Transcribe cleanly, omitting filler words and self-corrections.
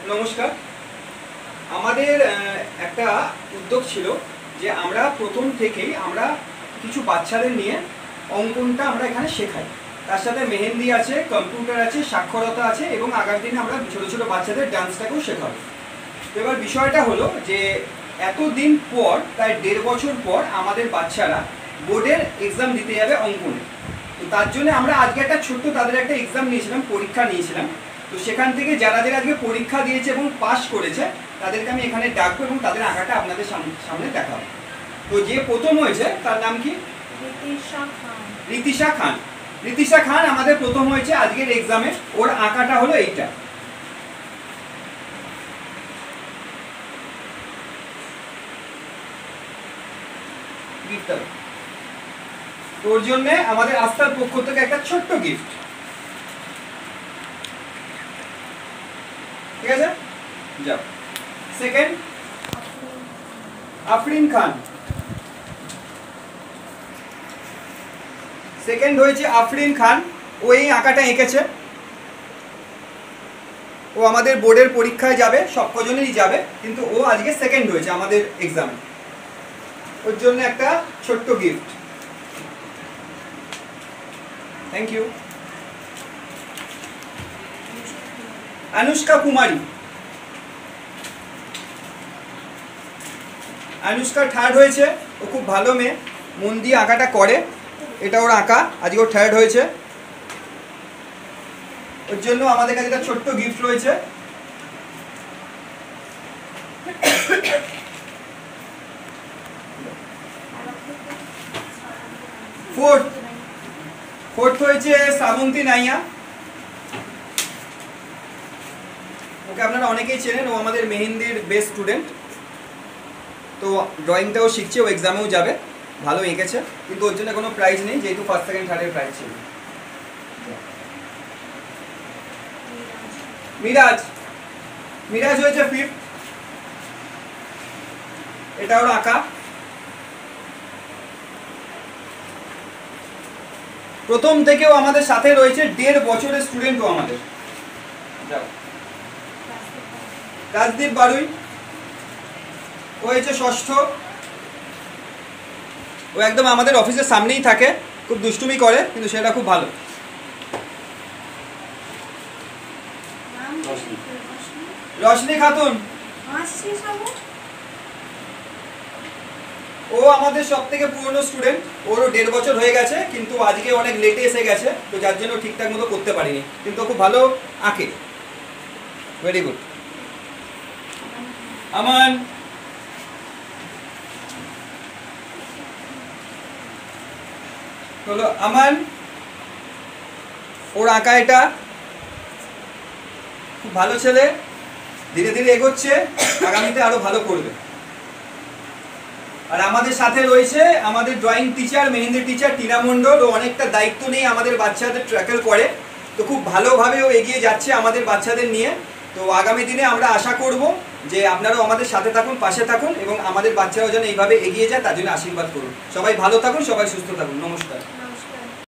নমস্কার। আমাদের একটা উদ্যোগ ছিল যে আমরা প্রথম থেকেই আমরা কিছু বাচ্চাদের নিয়ে অঙ্কনটা আমরা এখানে শেখাই। তার সাথে মেহেন্দি আছে, কম্পিউটার আছে, সাক্ষরতা আছে এবং আগামী দিনে আমরা ছোটো ছোটো বাচ্চাদের ডান্সটাকেও শেখাবো। তো এবার বিষয়টা হলো যে এতদিন পর, প্রায় 1.5 বছর পর আমাদের বাচ্চারা বোর্ডের এক্সাম দিতে যাবে অঙ্কনে। তো তার জন্য আমরা আজকে একটা ছোট্ট তাদের একটা এক্সাম নিয়েছিলাম, পরীক্ষা নিয়েছিলাম। তো সেখান থেকে যারা যারা আজকে পরীক্ষা দিয়েছে এবং পাস করেছে তাদেরকে আমি এখানে ডাকবো এবং তাদের আঁকাটা আপনাদের সামনে দেখাবো। তো যে প্রথম হয়েছে তার নাম কি? রিতিশা খান। রিতিশা খান আমাদের প্রথম হয়েছে আজকের এক্সামে। ওর আঁকাটা হলো এইটা। তোর জন্য আমাদের আস্থার পক্ষ থেকে একটা ছোট্ট গিফট, ঠিক আছে? যাও। সেকেন্ড, আফরিন খান। সেকেন্ড হয়েছে আফরিন খান। ও এই আঁকাটা এঁকেছে। ও আমাদের বোর্ডের পরীক্ষায় যাবে, সব কজনেরই যাবে, কিন্তু ও আজকে সেকেন্ড হয়েছে আমাদের এক্সামে। ওর জন্য একটা ছোট্ট gift. Thank you. Anushka Kumari. Anushka third হয়েছে। ও খুব ভালো মেয়ে, মন দিয়ে আঁকাটা করে। এটা ওর আঁকা, আজকে ও থার্ড হয়েছে। ওর জন্য আমাদের কাছে একটা ছোট্ট গিফট রয়েছে। ফোর্থ হয়েছে শ্রাবন্তী নাইয়া। ওকে আপনারা অনেকেই চেনেন, ও আমাদের মেহেন্দির বেস্ট স্টুডেন্ট। তো ড্রয়িংটাও শিখছে, ও এক্সামেও যাবে। ভালো এঁকেছে, কিন্তু ওর জন্য কোনো প্রাইজ নেই, যেহেতু ফার্স্ট সেকেন্ড থার্ডের প্রাইজ ছিল। মিরাজ। মিরাজ হয়েছে ফিফথ। এটা ওর আঁকা। প্রথম থেকেও আমাদের সাথে রয়েছে, 1.5 বছরের স্টুডেন্টও আমাদের। রাজদীপ বারুই। ও হয়েছে ষষ্ঠ। ও একদম আমাদের অফিসের সামনেই থাকে, খুব দুষ্টুমি করে, কিন্তু সেটা খুব ভালো। রশনি খাতুন। ও আমাদের সব থেকে পুরনো স্টুডেন্ট। ওরও 1.5 বছর হয়ে গেছে, কিন্তু আজকে অনেক লেটে এসে গেছে, তো যার জন্য ঠিকঠাক মতো করতে পারিনি, কিন্তু খুব ভালো আঁকে। Very good. আমান। হলো আমান। ওর আঁকা এটা খুব ভালো ছেলে, ধীরে ধীরে এগোচ্ছে, আগামীতে আরো ভালো করবে। আর আমাদের সাথে রয়েছে আমাদের drawing teacher, mehndi teacher Tina Mondal. ও অনেকটা দায়িত্ব নিয়ে আমাদের বাচ্চাদের ট্র্যাকেল করে, তো খুব ভালোভাবে ও এগিয়ে যাচ্ছে আমাদের বাচ্চাদের নিয়ে। তো আগামী দিনে আমরা আশা করব যে আপনারাও আমাদের সাথে থাকুন, পাশে থাকুন এবং আমাদের বাচ্চারাও যেন এইভাবে এগিয়ে যায় তার জন্য আশীর্বাদ করুন। সবাই ভালো থাকুন, সবাই সুস্থ থাকুন। নমস্কার।